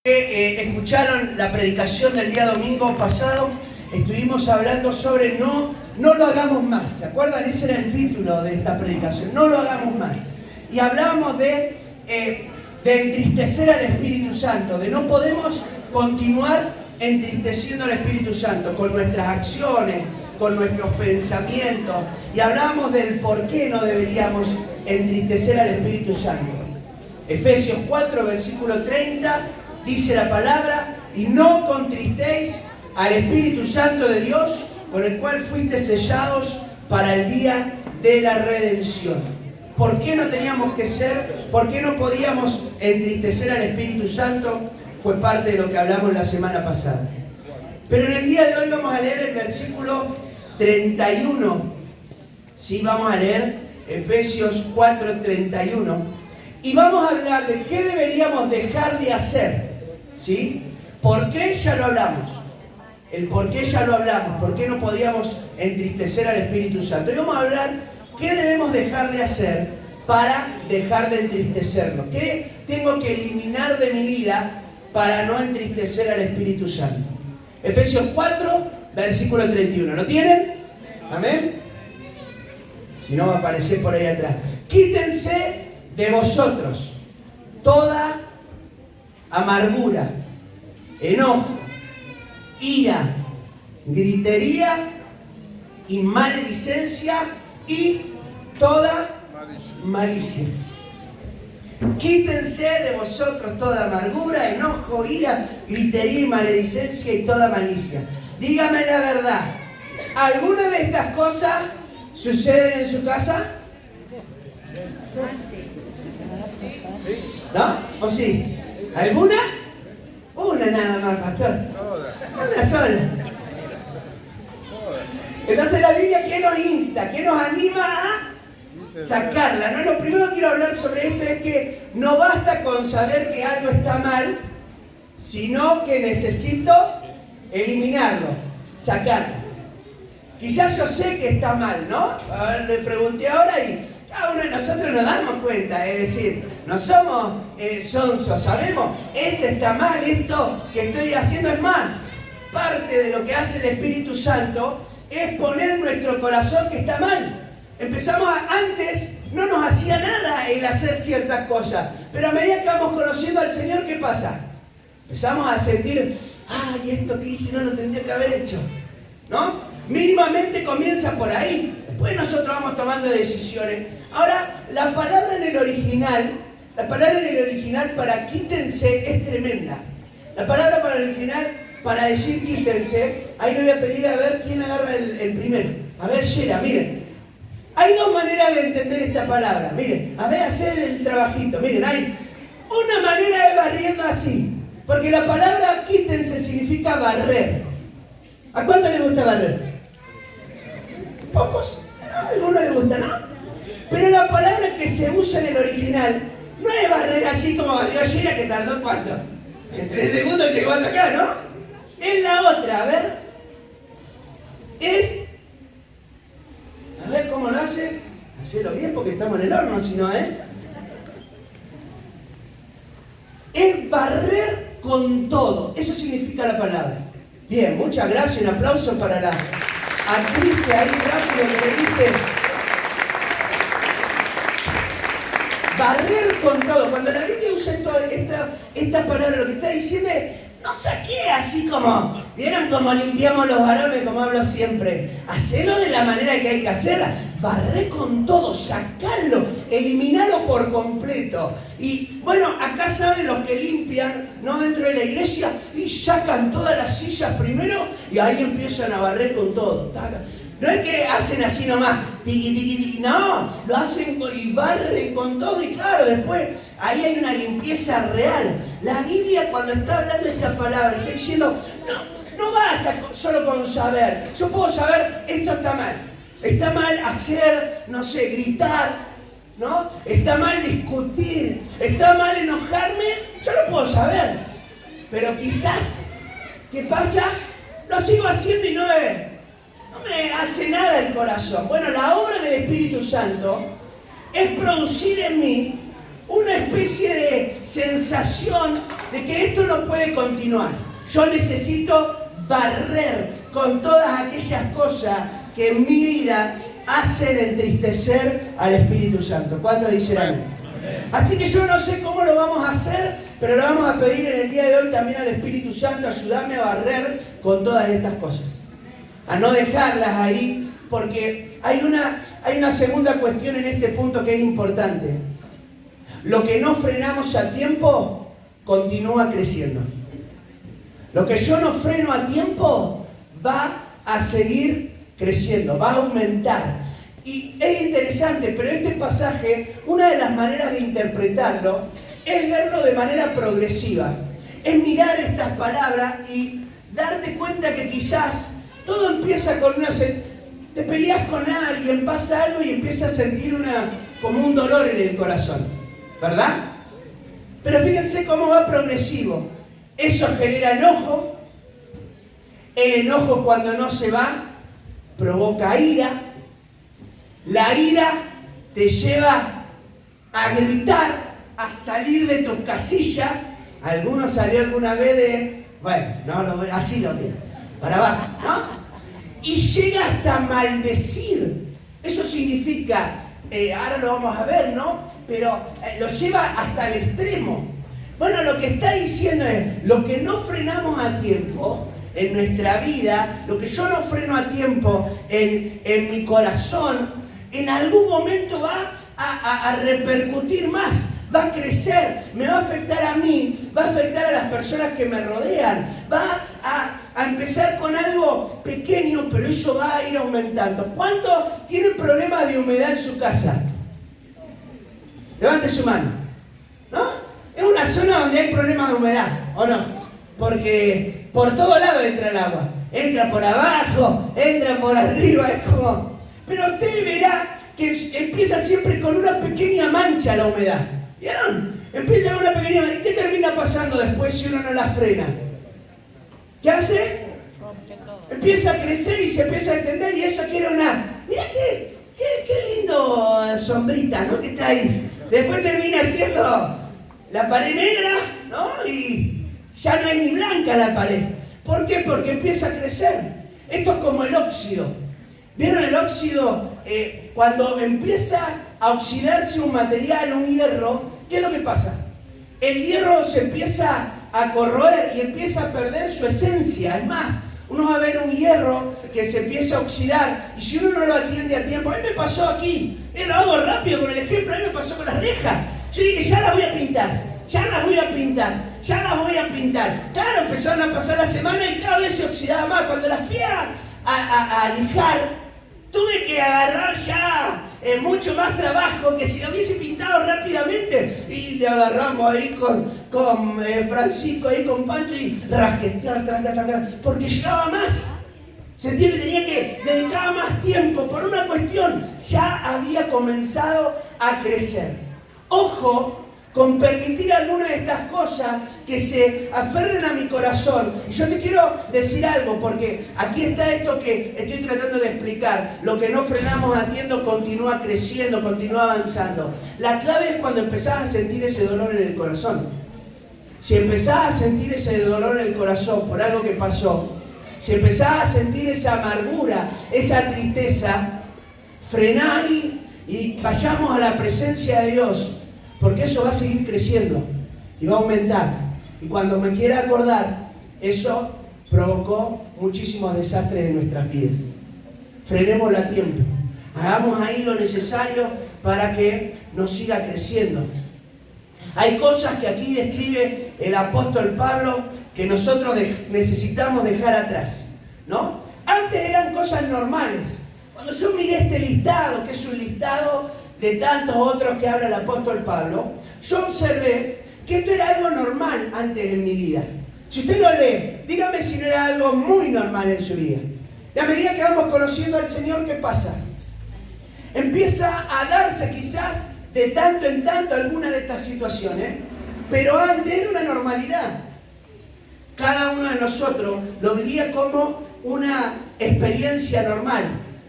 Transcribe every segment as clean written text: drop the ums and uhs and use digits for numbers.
Escucharon la predicación del día domingo pasado. Estuvimos hablando sobre no lo hagamos más. ¿Se acuerdan? Ese era el título de esta predicación. No lo hagamos más. Y hablábamos de entristecer al Espíritu Santo, de no podemos continuar entristeciendo al Espíritu Santo con nuestras acciones, con nuestros pensamientos. Y hablábamos del por qué no deberíamos entristecer al Espíritu Santo. Efesios 4, versículo 30, dice la palabra: y no contristéis al Espíritu Santo de Dios, con el cual fuiste sellados para el día de la redención. ¿Por qué no teníamos que ser? ¿Por qué no podíamos entristecer al Espíritu Santo? Fue parte de lo que hablamos la semana pasada. Pero en el día de hoy vamos a leer el versículo 31. Sí, vamos a leer Efesios 4, 31. Y vamos a hablar de qué deberíamos dejar de hacer. ¿Sí? ¿Por qué? Ya lo hablamos. El por qué ya lo hablamos. ¿Por qué no podíamos entristecer al Espíritu Santo? Y vamos a hablar qué debemos dejar de hacer para dejar de entristecerlo. ¿Qué tengo que eliminar de mi vida para no entristecer al Espíritu Santo? Efesios 4, versículo 31. ¿Lo tienen? ¿Amén? Si no, va a aparecer por ahí atrás. Quítense de vosotros toda amargura, enojo, ira, gritería y maledicencia y toda malicia. Quítense de vosotros toda amargura, enojo, ira, gritería y maledicencia y toda malicia. Dígame la verdad, ¿alguna de estas cosas suceden en su casa? ¿No? ¿O sí? ¿Alguna? Una nada más, pastor. Una sola. Entonces la Biblia, ¿qué nos insta? ¿Qué nos anima a sacarla? ¿No? Lo primero que quiero hablar sobre esto es que no basta con saber que algo está mal, sino que necesito eliminarlo, sacarlo. Quizás yo sé que está mal, ¿no? Le pregunté ahora y cada uno de nosotros nos damos cuenta, es decir, no somos sonsos, sabemos, esto está mal, esto que estoy haciendo es mal. Parte de lo que hace el Espíritu Santo es poner en nuestro corazón que está mal. Antes no nos hacía nada el hacer ciertas cosas, pero a medida que vamos conociendo al Señor, ¿qué pasa? Empezamos a sentir, ay, esto que hice no lo tendría que haber hecho, ¿no? Mínimamente comienza por ahí. Después nosotros vamos tomando decisiones. Ahora, la palabra en el original para quítense es tremenda. La palabra para el original, para decir quítense, ahí le voy a pedir a ver quién agarra el primero. A ver, Yera, miren. Hay dos maneras de entender esta palabra. Miren, a ver, hacer el trabajito. Miren, hay una manera de barriendo así. Porque la palabra quítense significa barrer. ¿A cuánto le gusta barrer? Pocos. A algunos les gusta, ¿no? Pero la palabra que se usa en el original no es barrer así como barrió Yera, que tardó ¿cuánto? En 3 segundos llegó hasta acá, ¿no? Es la otra, a ver. A ver cómo lo hace. Hacelo bien porque estamos en el horno, si no, ¿eh? Es barrer con todo. Eso significa la palabra. Bien, muchas gracias. Un aplauso para la actriz ahí rápido que le dice barrer con todo. Cuando la Biblia usa esta palabra, lo que está diciendo es no saqué así como, ¿vieron cómo limpiamos los varones, como hablo siempre? Hacelo de la manera que hay que hacerla. Barré con todo, sacarlo, eliminarlo por completo. Y bueno, acá saben los que limpian, ¿no? Dentro de la iglesia, y sacan todas las sillas primero y ahí empiezan a barrer con todo. No es que hacen así nomás, no, lo hacen y barren con todo y claro, después ahí hay una limpieza real. La Biblia cuando está hablando de esta palabra está diciendo, no basta solo con saber. Yo puedo saber, esto está mal. Está mal hacer, no sé, gritar, ¿no? Está mal discutir, está mal enojarme, yo lo puedo saber. Pero quizás, ¿qué pasa? Lo sigo haciendo y no me hace nada el corazón. Bueno, la obra del Espíritu Santo es producir en mí una especie de sensación de que esto no puede continuar. Yo necesito barrer con todas aquellas cosas que en mi vida hacen entristecer al Espíritu Santo. ¿Cuántos dicen amén? Así que yo no sé cómo lo vamos a hacer, pero le vamos a pedir en el día de hoy también al Espíritu Santo, ayudarme a barrer con todas estas cosas. A no dejarlas ahí, porque hay una segunda cuestión en este punto que es importante. Lo que no frenamos a tiempo, continúa creciendo. Lo que yo no freno a tiempo, va a seguir creciendo, va a aumentar. Y es interesante, pero este pasaje, una de las maneras de interpretarlo, es verlo de manera progresiva. Es mirar estas palabras y darte cuenta que quizás todo empieza con una... Te peleas con alguien, pasa algo y empiezas a sentir como un dolor en el corazón, ¿verdad? Pero fíjense cómo va progresivo. Eso genera enojo. El enojo, cuando no se va, provoca ira. La ira te lleva a gritar, a salir de tus casillas. Alguno salió alguna vez de... Bueno, así lo digo, para abajo, ¿no? Y llega hasta maldecir. Eso significa, ahora lo vamos a ver, ¿no? Pero lo lleva hasta el extremo. Bueno, lo que está diciendo es, lo que no frenamos a tiempo en nuestra vida, lo que yo no freno a tiempo en mi corazón, en algún momento va a repercutir más, va a crecer, me va a afectar a mí, va a afectar a las personas que me rodean, va a empezar con algo pequeño, pero eso va a ir aumentando. ¿Cuántos tienen problemas de humedad en su casa? Levante su mano, ¿no? Es una zona donde hay problemas de humedad, ¿o no? Porque por todo lado entra el agua. Entra por abajo, entra por arriba, es como... Pero usted verá que empieza siempre con una pequeña mancha la humedad. ¿Vieron? Empieza con una pequeña mancha. ¿Qué termina pasando después si uno no la frena? ¿Qué hace? Empieza a crecer y se empieza a extender y eso quiere una... Mira qué lindo sombrita, ¿no? Que está ahí. Después termina siendo la pared negra, ¿no? Y ya no es ni blanca la pared. ¿Por qué? Porque empieza a crecer. Esto es como el óxido. ¿Vieron el óxido? Cuando empieza a oxidarse un material, un hierro, ¿qué es lo que pasa? El hierro se empieza a corroer y empieza a perder su esencia. Es más, uno va a ver un hierro que se empieza a oxidar y si uno no lo atiende a tiempo, a mí me pasó aquí, lo hago rápido con el ejemplo, a mí me pasó con las rejas. Yo dije, ya las voy a pintar, ya las voy a pintar, ya las voy a pintar. Claro, empezaron a pasar la semana y cada vez se oxidaba más. Cuando las fui a lijar, tuve que agarrar ya mucho más trabajo que si lo hubiese pintado rápidamente. Y le agarramos ahí con Francisco, ahí con Pancho y rasquetear, porque llegaba más. Sentí que tenía que dedicar más tiempo por una cuestión. Ya había comenzado a crecer. Ojo con permitir alguna de estas cosas que se aferren a mi corazón. Y yo te quiero decir algo, porque aquí está esto que estoy tratando de explicar. Lo que no frenamos a tiempo continúa creciendo, continúa avanzando. La clave es cuando empezás a sentir ese dolor en el corazón. Si empezás a sentir ese dolor en el corazón por algo que pasó, si empezás a sentir esa amargura, esa tristeza, frená ahí y vayamos a la presencia de Dios. Porque eso va a seguir creciendo y va a aumentar. Y cuando me quiera acordar, eso provocó muchísimos desastres en nuestras vidas. Frenémoslo a tiempo. Hagamos ahí lo necesario para que nos siga creciendo. Hay cosas que aquí describe el apóstol Pablo que nosotros necesitamos dejar atrás, ¿no? Antes eran cosas normales. Cuando yo miré este listado, que es un listado de tantos otros que habla el apóstol Pablo, yo observé que esto era algo normal antes en mi vida. Si usted lo lee, dígame si no era algo muy normal en su vida. Y a medida que vamos conociendo al Señor, ¿qué pasa? Empieza a darse quizás de tanto en tanto alguna de estas situaciones, pero antes era una normalidad. Cada uno de nosotros lo vivía como una experiencia normal.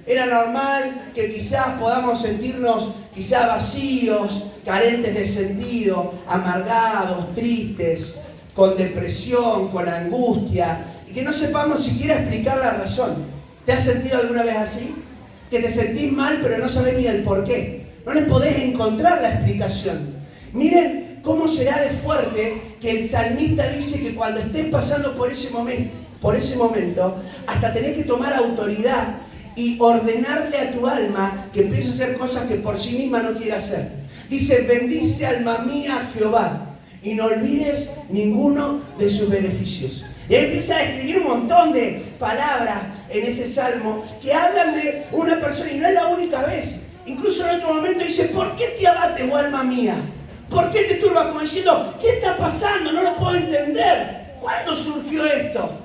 Era normal que quizás podamos sentirnos quizá vacíos, carentes de sentido, amargados, tristes, con depresión, con angustia, y que no sepamos siquiera explicar la razón. ¿Te has sentido alguna vez así? Que te sentís mal pero no sabés ni el por qué. No le podés encontrar la explicación. Miren cómo será de fuerte que el salmista dice que cuando estés pasando por ese momento, hasta tenés que tomar autoridad y ordenarle a tu alma que empiece a hacer cosas que por sí misma no quiere hacer. Dice, bendice alma mía a Jehová y no olvides ninguno de sus beneficios. Y él empieza a escribir un montón de palabras en ese salmo que hablan de una persona, y no es la única vez. Incluso en otro momento dice, ¿por qué te abates, oh alma mía? ¿Por qué te turbas? Como diciendo, ¿qué está pasando? No lo puedo entender. ¿Cuándo surgió esto?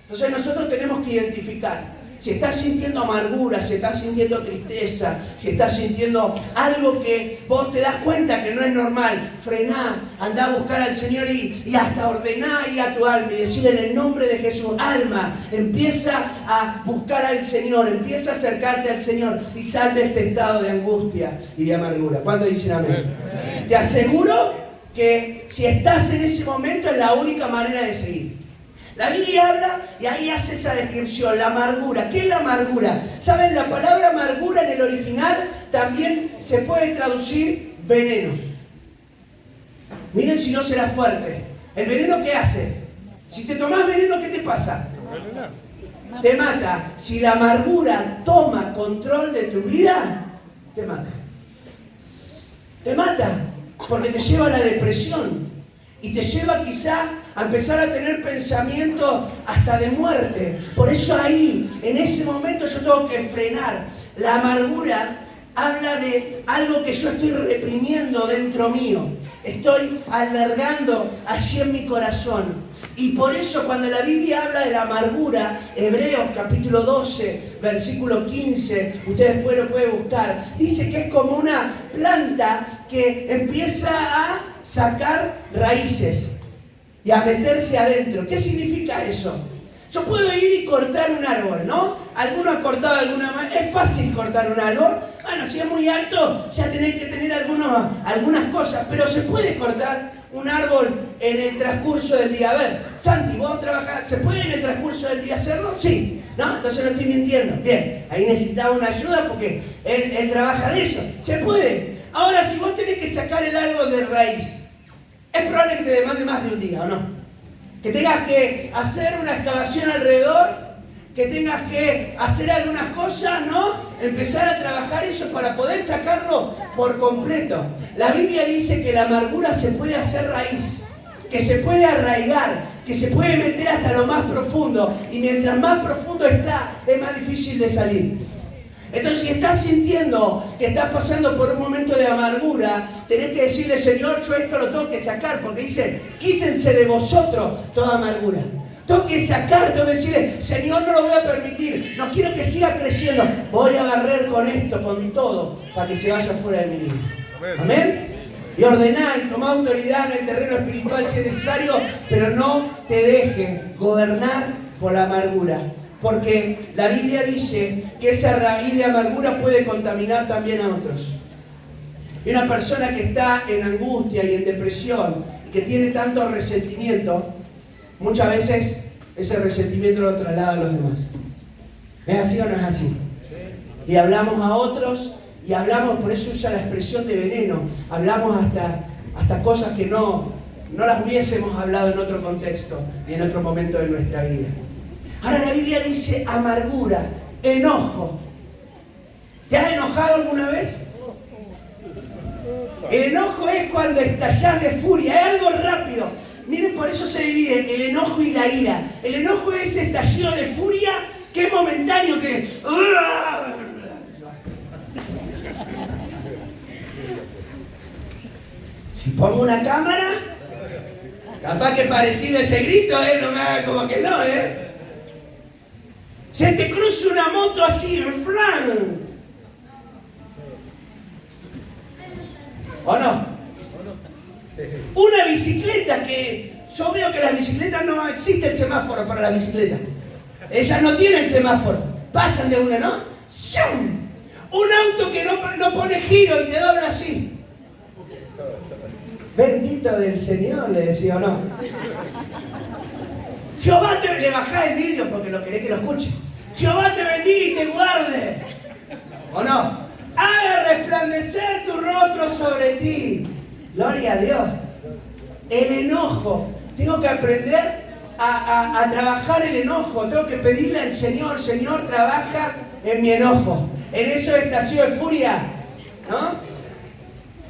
Entonces nosotros tenemos que identificar. Si estás sintiendo amargura, si estás sintiendo tristeza, si estás sintiendo algo que vos te das cuenta que no es normal, frená, andá a buscar al Señor y hasta ordená ahí a tu alma y decirle en el nombre de Jesús, alma, empieza a buscar al Señor, empieza a acercarte al Señor y sal de este estado de angustia y de amargura. ¿Cuántos dicen amén? Amén. Te aseguro que si estás en ese momento es la única manera de seguir. La Biblia habla y ahí hace esa descripción, la amargura. ¿Qué es la amargura? ¿Saben? La palabra amargura en el original también se puede traducir veneno. Miren si no será fuerte. ¿El veneno qué hace? Si te tomás veneno, ¿qué te pasa? Te mata. Si la amargura toma control de tu vida, te mata. Te mata porque te lleva a la depresión y te lleva quizá a empezar a tener pensamientos hasta de muerte. Por eso ahí, en ese momento yo tengo que frenar. La amargura habla de algo que yo estoy reprimiendo dentro mío. Estoy albergando allí en mi corazón. Y por eso cuando la Biblia habla de la amargura, Hebreos capítulo 12, versículo 15, ustedes después lo pueden buscar, dice que es como una planta que empieza a sacar raíces y a meterse adentro. ¿Qué significa eso? Yo puedo ir y cortar un árbol, ¿no? Alguno ha cortado alguna manera. Es fácil cortar un árbol. Bueno, si es muy alto, ya tenés que tener algunas cosas. Pero se puede cortar un árbol en el transcurso del día. A ver, Santi, vos trabajás, ¿se puede en el transcurso del día hacerlo? Sí. ¿No? Entonces no estoy mintiendo. Bien, ahí necesitaba una ayuda porque él trabaja de eso. Se puede. Ahora, si vos tenés que sacar el árbol de raíz, es probable que te demande más de un día, ¿o no? Que tengas que hacer una excavación alrededor, que tengas que hacer algunas cosas, ¿no? Empezar a trabajar eso para poder sacarlo por completo. La Biblia dice que la amargura se puede hacer raíz, que se puede arraigar, que se puede meter hasta lo más profundo. Y mientras más profundo está, es más difícil de salir. Entonces, si estás sintiendo que estás pasando por un momento de amargura, tenés que decirle, Señor, yo esto lo tengo que sacar, porque dice, quítense de vosotros toda amargura. Tengo que sacar, tengo que decirle, Señor, no lo voy a permitir, no quiero que siga creciendo, voy a barrer con esto, con todo, para que se vaya fuera de mi vida. Amén. Y ordená y tomá autoridad en el terreno espiritual si es necesario, pero no te dejes gobernar por la amargura. Porque la Biblia dice que esa raíz de amargura puede contaminar también a otros. Y una persona que está en angustia y en depresión y que tiene tanto resentimiento, muchas veces ese resentimiento lo traslada a los demás. ¿Es así o no es así? Y hablamos a otros y hablamos, por eso usa la expresión de veneno, hablamos hasta cosas que no las hubiésemos hablado en otro contexto y en otro momento de nuestra vida. Ahora la Biblia dice amargura, enojo. ¿Te has enojado alguna vez? El enojo es cuando estallás de furia, es algo rápido. Miren, por eso se divide el enojo y la ira. El enojo es ese estallido de furia que es momentáneo, que... Si pongo una cámara, capaz que parecido ese grito, no me haga como que no, Se te cruza una moto así, en plan. ¿O no? Una bicicleta que... Yo veo que las bicicletas no existe el semáforo para la bicicleta. Ellas no tienen semáforo. Pasan de una, ¿no? ¡Shum! Un auto que no pone giro y te dobla así. Bendito del Señor, le decía, ¿o no? Jehová le bajá el vidrio porque lo querés que lo escuche. Jehová te bendiga y te guarde. ¿O no? Haga resplandecer tu rostro sobre ti. Gloria a Dios. El enojo. Tengo que aprender a trabajar el enojo. Tengo que pedirle al Señor, Señor, trabaja en mi enojo. En eso estallido de furia, ¿no?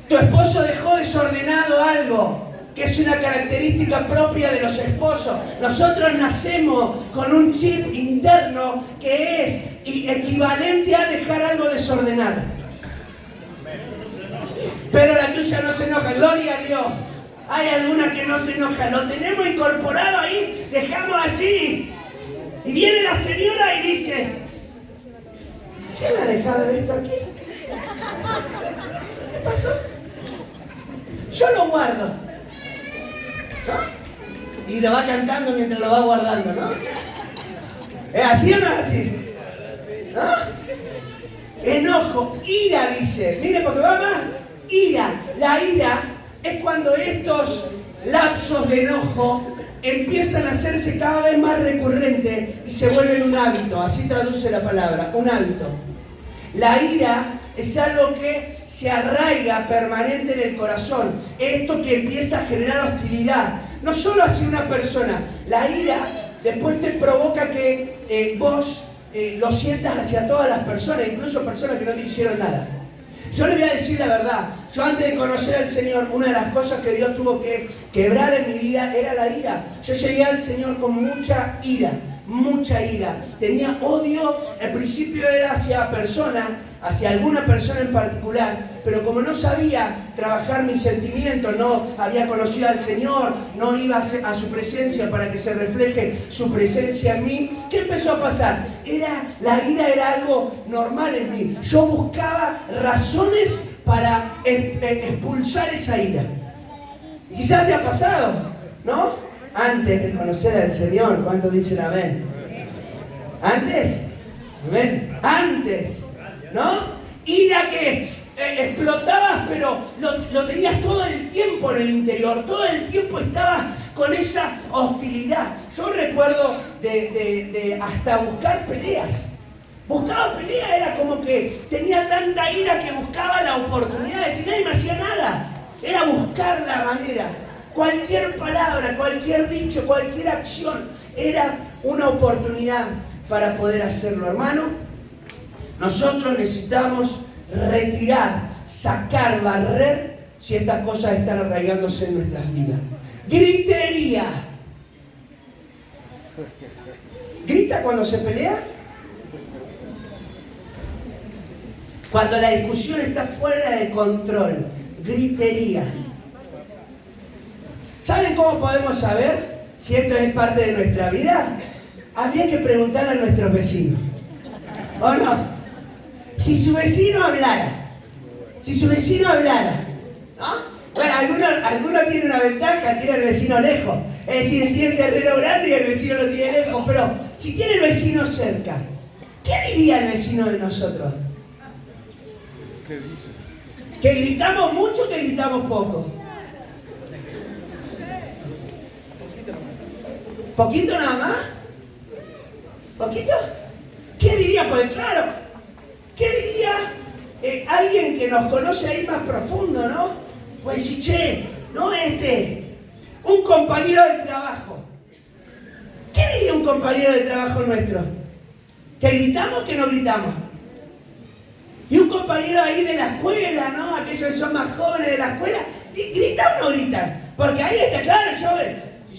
Tu esposo dejó desordenado algo, que es una característica propia de los esposos. Nosotros nacemos con un chip interno que es equivalente a dejar algo desordenado. Pero la tuya no se enoja, gloria a Dios. Hay alguna que no se enoja, lo tenemos incorporado ahí, dejamos así. Y viene la señora y dice, ¿quién ha dejado esto aquí? ¿Qué pasó? Yo lo guardo, ¿no? Y lo va cantando mientras lo va guardando, ¿no? ¿Es así o no es así? ¿No? Enojo, ira, dice. Mire, porque va más. Ira. La ira es cuando estos lapsos de enojo empiezan a hacerse cada vez más recurrentes y se vuelven un hábito. Así traduce la palabra, un hábito. La ira es algo que se arraiga permanente en el corazón. Esto que empieza a generar hostilidad, no solo hacia una persona. La ira después te provoca que vos lo sientas hacia todas las personas, incluso personas que no te hicieron nada. Yo le voy a decir la verdad. Yo antes de conocer al Señor, una de las cosas que Dios tuvo que quebrar en mi vida era la ira. Yo llegué al Señor con mucha ira. Mucha ira. Tenía odio, al principio era hacia personas, hacia alguna persona en particular, pero como no sabía trabajar mis sentimientos, no había conocido al Señor, no iba a su presencia para que se refleje su presencia en mí, ¿qué empezó a pasar? La ira era algo normal en mí. Yo buscaba razones para expulsar esa ira. Y quizás te ha pasado, ¿no? Antes de conocer al Señor, ¿cuántos dicen amén? ¿Antes? Amén. Antes, ¿no? Ira que explotabas, pero lo tenías todo el tiempo en el interior, todo el tiempo estabas con esa hostilidad. Yo recuerdo de hasta buscar peleas. Buscaba peleas, era como que tenía tanta ira que buscaba la oportunidad de decir, nadie me hacía nada. Era buscar la manera. Cualquier palabra, cualquier dicho, cualquier acción era una oportunidad para poder hacerlo, hermano. Nosotros necesitamos retirar, sacar, barrer si estas cosas están arraigándose en nuestras vidas. Gritería. ¿Grita cuando se pelea? Cuando la discusión está fuera de control. Gritería. ¿Saben cómo podemos saber si esto es parte de nuestra vida? Habría que preguntarle a nuestros vecinos. ¿O no? Si su vecino hablara, ¿no? Bueno, algunos tienen una ventaja, tienen el vecino lejos. Es decir, tiene el terreno grande y el vecino lo tiene lejos. Pero si tiene el vecino cerca, ¿qué diría el vecino de nosotros? ¿Que gritamos mucho o que gritamos poco? ¿Poquito nada más? ¿Poquito? ¿Qué diría? Porque claro, ¿qué diría alguien que nos conoce ahí más profundo, no? Pues si, che, no un compañero de trabajo. ¿Qué diría un compañero de trabajo nuestro? ¿Que gritamos o que no gritamos? Y un compañero ahí de la escuela, ¿no? Aquellos que son más jóvenes de la escuela, ¿grita o no grita? Porque ahí está claro,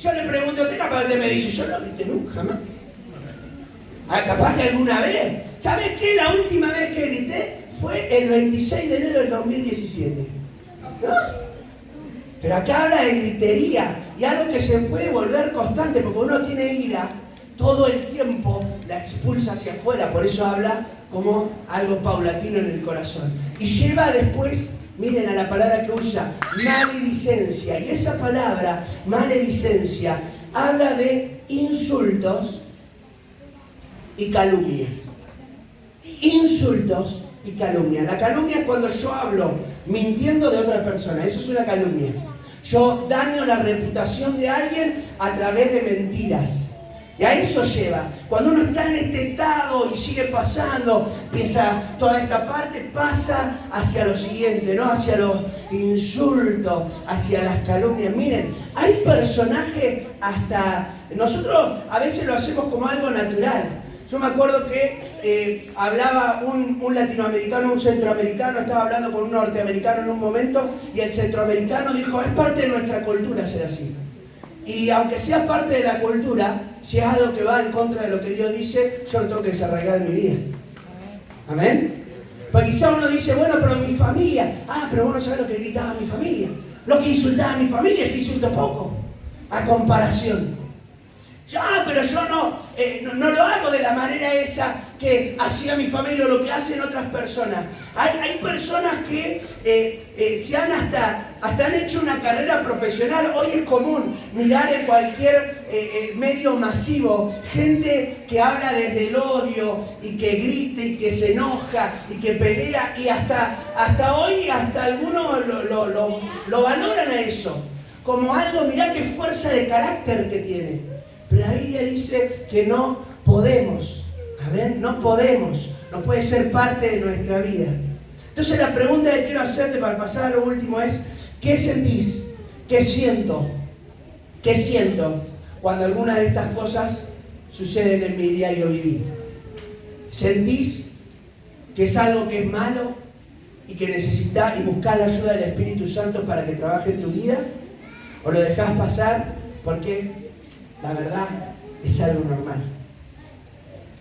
yo le pregunto a usted, capaz usted me dice, yo no grité nunca, jamás. Capaz que alguna vez. ¿Sabes qué? La última vez que grité fue el 26 de enero del 2017. ¿No? Pero acá habla de gritería y algo que se puede volver constante porque uno tiene ira todo el tiempo, la expulsa hacia afuera, por eso habla como algo paulatino en el corazón. Y lleva después, miren a la palabra que usa, maledicencia. Y esa palabra, maledicencia, habla de insultos y calumnias. Insultos y calumnia. La calumnia es cuando yo hablo mintiendo de otra persona. Eso es una calumnia. Yo daño la reputación de alguien a través de mentiras. Y a eso lleva. Cuando uno está en este estado y sigue pasando, empieza toda esta parte, pasa hacia lo siguiente, ¿no? Hacia los insultos, hacia las calumnias. Miren, hay personajes hasta... Nosotros a veces lo hacemos como algo natural. Yo me acuerdo que hablaba un latinoamericano, un centroamericano, estaba hablando con un norteamericano en un momento, y el centroamericano dijo, es parte de nuestra cultura ser así. Y aunque sea parte de la cultura, si es algo que va en contra de lo que Dios dice, yo lo tengo que desarraigar de mi vida. ¿Amén? Porque quizá uno dice, bueno, pero mi familia, pero vos no sabés lo que gritaba mi familia. Lo que insultaba a mi familia, yo insulto poco, a comparación. Pero yo no lo hago de la manera esa que hacía mi familia o lo que hacen otras personas. Hay personas que se han han hecho una carrera profesional. Hoy es común mirar en cualquier medio masivo gente que habla desde el odio y que grita y que se enoja y que pelea, y hasta hoy algunos lo valoran a eso como algo. Mirá qué fuerza de carácter que tiene. Pero la Biblia dice que no podemos, no podemos, no puede ser parte de nuestra vida. Entonces la pregunta que quiero hacerte para pasar a lo último es, ¿qué sentís? ¿Qué siento? ¿Qué siento cuando alguna de estas cosas suceden en mi diario vivir? ¿Sentís que es algo que es malo y que necesitas y buscás la ayuda del Espíritu Santo para que trabaje en tu vida? ¿O lo dejás pasar porque la verdad es algo normal?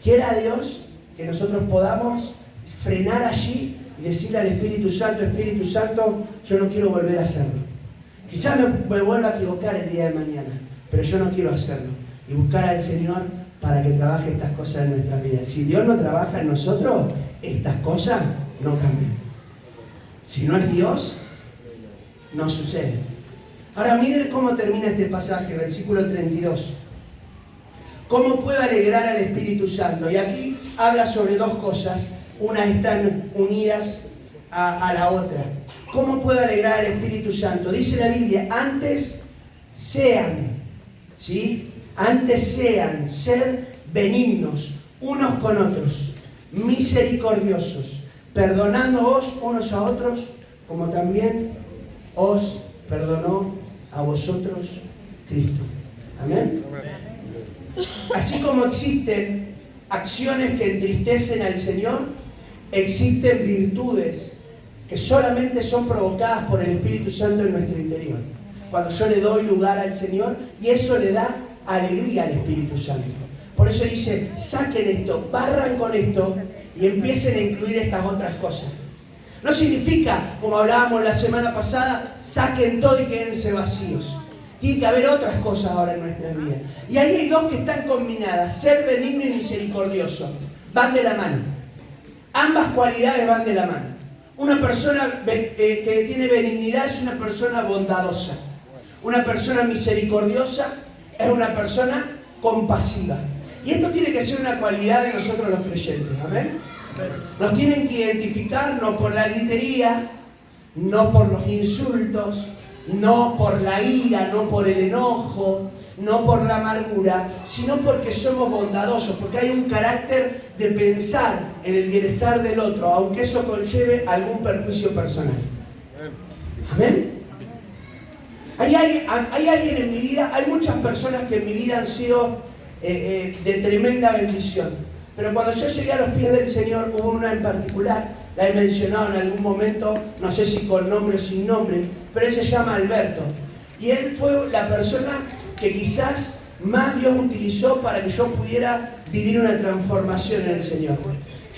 Quiera Dios que nosotros podamos frenar allí y decirle al Espíritu Santo, yo no quiero volver a hacerlo. Quizás me vuelva a equivocar el día de mañana, pero yo no quiero hacerlo. Y buscar al Señor para que trabaje estas cosas en nuestras vidas. Si Dios no trabaja en nosotros, estas cosas no cambian. Si no es Dios, no sucede. Ahora miren cómo termina este pasaje, versículo 32. ¿Cómo puedo alegrar al Espíritu Santo? Y aquí habla sobre dos cosas. Unas están unidas a la otra. ¿Cómo puedo alegrar al Espíritu Santo? Dice la Biblia, antes sean, ¿sí? Antes sean, ser benignos unos con otros, misericordiosos, perdonándoos unos a otros, como también os perdonó a vosotros Cristo. Amén. Así como existen acciones que entristecen al Señor, existen virtudes que solamente son provocadas por el Espíritu Santo en nuestro interior. Cuando yo le doy lugar al Señor, y eso le da alegría al Espíritu Santo. Por eso dice, saquen esto, barran con esto y empiecen a incluir estas otras cosas. No significa, como hablábamos la semana pasada, saquen todo y quédense vacíos. Tiene que haber otras cosas ahora en nuestras vidas. Y ahí hay dos que están combinadas, ser benigno y misericordioso. Van de la mano. Ambas cualidades van de la mano. Una persona que tiene benignidad es una persona bondadosa. Una persona misericordiosa es una persona compasiva. Y esto tiene que ser una cualidad de nosotros los creyentes. ¿Amén? Nos tienen que identificar no por la gritería, no por los insultos, no por la ira, no por el enojo, no por la amargura, sino porque somos bondadosos, porque hay un carácter de pensar en el bienestar del otro, aunque eso conlleve algún perjuicio personal. ¿Amén? Hay alguien en mi vida, hay muchas personas que en mi vida han sido de tremenda bendición, pero cuando yo llegué a los pies del Señor hubo una en particular, la he mencionado en algún momento, no sé si con nombre o sin nombre, pero él se llama Alberto. Y él fue la persona que quizás más Dios utilizó para que yo pudiera vivir una transformación en el Señor.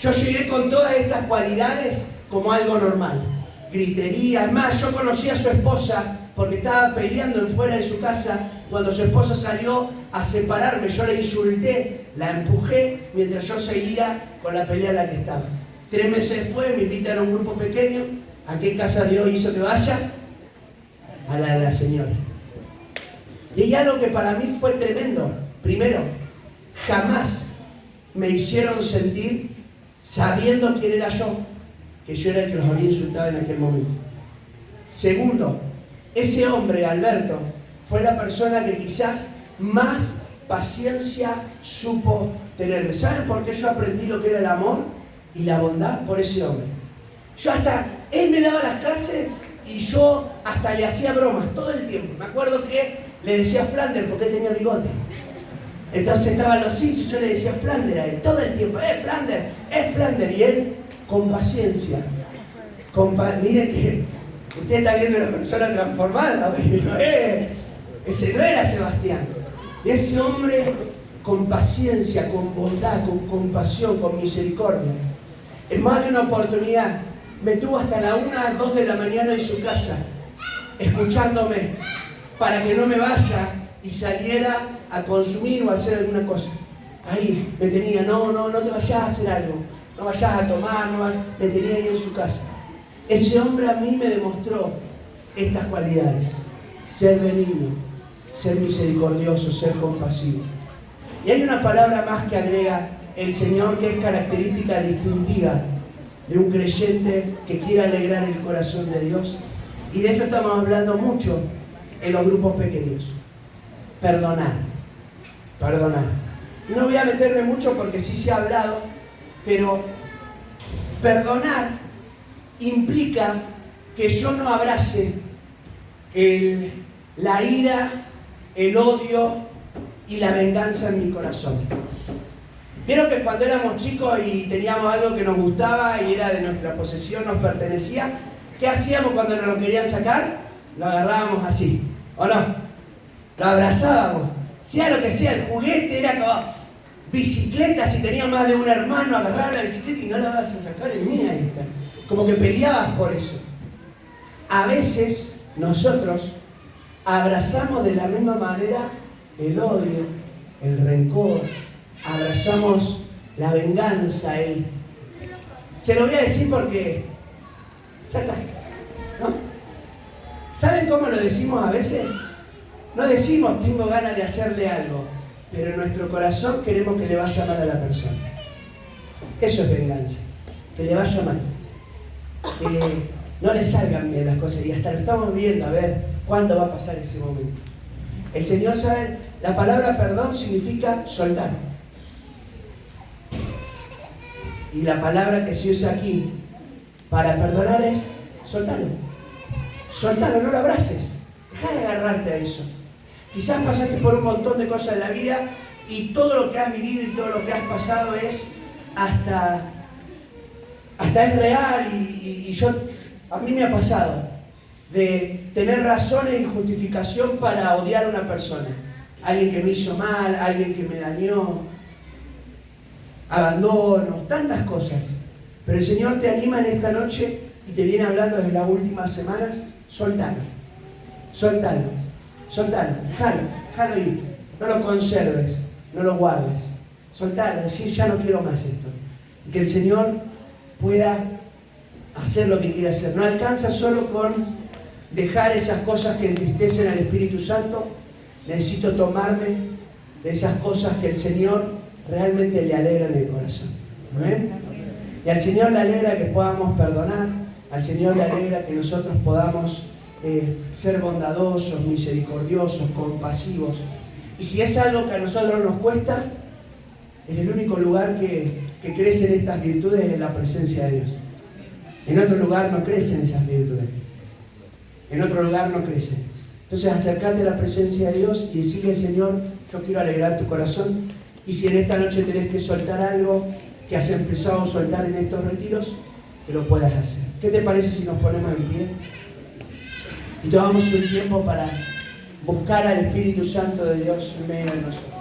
Yo llegué con todas estas cualidades como algo normal. Gritería, es más, yo conocí a su esposa porque estaba peleando fuera de su casa. Cuando su esposa salió a separarme, yo la insulté, la empujé mientras yo seguía con la pelea en la que estaba. 3 meses después me invitan a un grupo pequeño. ¿A qué casa Dios hizo que vaya? A la de la señora. Y hay algo que para mí fue tremendo. Primero, jamás me hicieron sentir, sabiendo quién era yo, que yo era el que los había insultado en aquel momento. Segundo, ese hombre, Alberto, fue la persona que quizás más paciencia supo tenerme. ¿Saben por qué yo aprendí lo que era el amor y la bondad? Por ese hombre. Él me daba las clases y yo hasta le hacía bromas todo el tiempo. Me acuerdo que le decía Flander porque él tenía bigote. Entonces estaban los sitios y yo le decía Flander a él todo el tiempo. Flander. Y él, con paciencia. Miren que usted está viendo una persona transformada. Ese no era Sebastián. Y ese hombre con paciencia, con bondad, con compasión, con misericordia. En más de una oportunidad me tuvo hasta la 1, 2 de la mañana en su casa, escuchándome para que no me vaya y saliera a consumir o a hacer alguna cosa. Ahí me tenía, no te vayas a hacer algo, no vayas a tomar, me tenía ahí en su casa. Ese hombre a mí me demostró estas cualidades: ser benigno, ser misericordioso, ser compasivo. Y hay una palabra más que agrega el Señor que es característica distintiva de un creyente que quiere alegrar el corazón de Dios. Y de esto estamos hablando mucho en los grupos pequeños. Perdonar. No voy a meterme mucho porque sí se ha hablado, pero perdonar implica que yo no abrace la ira, el odio y la venganza en mi corazón. ¿Vieron que cuando éramos chicos y teníamos algo que nos gustaba y era de nuestra posesión, nos pertenecía? ¿Qué hacíamos cuando nos lo querían sacar? Lo agarrábamos así, ¿o no? Lo abrazábamos. Sea lo que sea, el juguete era como bicicleta. Si tenías más de un hermano, agarraba la bicicleta y no la vas a sacar, es mía esta. Como que peleabas por eso. A veces nosotros abrazamos de la misma manera el odio, el rencor, abrazamos la venganza, Se lo voy a decir porque ya está, ¿no? ¿Saben cómo lo decimos a veces? No decimos tengo ganas de hacerle algo, pero en nuestro corazón queremos que le vaya mal a la persona. Eso es venganza, que le vaya mal, que no le salgan bien las cosas, y hasta lo estamos viendo a ver cuándo va a pasar ese momento. El Señor sabe, la palabra perdón significa soltar. Y la palabra que se usa aquí para perdonar es soltarlo. Soltarlo, no lo abraces. Deja de agarrarte a eso. Quizás pasaste por un montón de cosas en la vida y todo lo que has vivido y todo lo que has pasado es hasta es real y a mí me ha pasado de tener razones y justificación para odiar a una persona. Alguien que me hizo mal, alguien que me dañó, abandono, tantas cosas. Pero el Señor te anima en esta noche y te viene hablando desde las últimas semanas: soltalo, déjalo ir, no lo conserves, no lo guardes, soltalo, decir ya no quiero más esto. Y que el Señor pueda hacer lo que quiere hacer. No alcanza solo con dejar esas cosas que entristecen al Espíritu Santo. Necesito tomarme de esas cosas que el Señor realmente le alegran el corazón. ¿Amén? Y al Señor le alegra que podamos perdonar, al Señor le alegra que nosotros podamos ser bondadosos, misericordiosos, compasivos. Y si es algo que a nosotros nos cuesta, en el único lugar que crecen estas virtudes es en la presencia de Dios. En otro lugar no crecen esas virtudes. En otro lugar no crecen. Entonces acércate a la presencia de Dios y decirle: Señor, yo quiero alegrar tu corazón. Y si en esta noche tenés que soltar algo que has empezado a soltar en estos retiros, que lo puedas hacer. ¿Qué te parece si nos ponemos en pie? Y tomamos un tiempo para buscar al Espíritu Santo de Dios en medio de nosotros.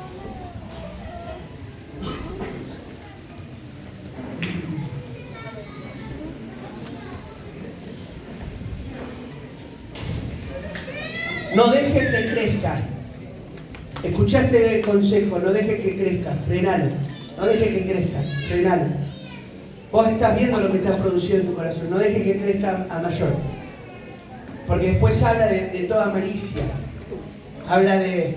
No dejes que crezca. Escuchaste el consejo, no dejes que crezca, frenalo. No dejes que crezca, frenalo. Vos estás viendo lo que estás produciendo en tu corazón, no dejes que crezca a mayor. Porque después habla de toda malicia. Habla de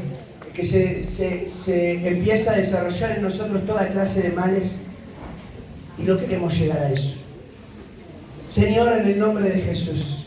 que se empieza a desarrollar en nosotros toda clase de males y no queremos llegar a eso. Señor, en el nombre de Jesús,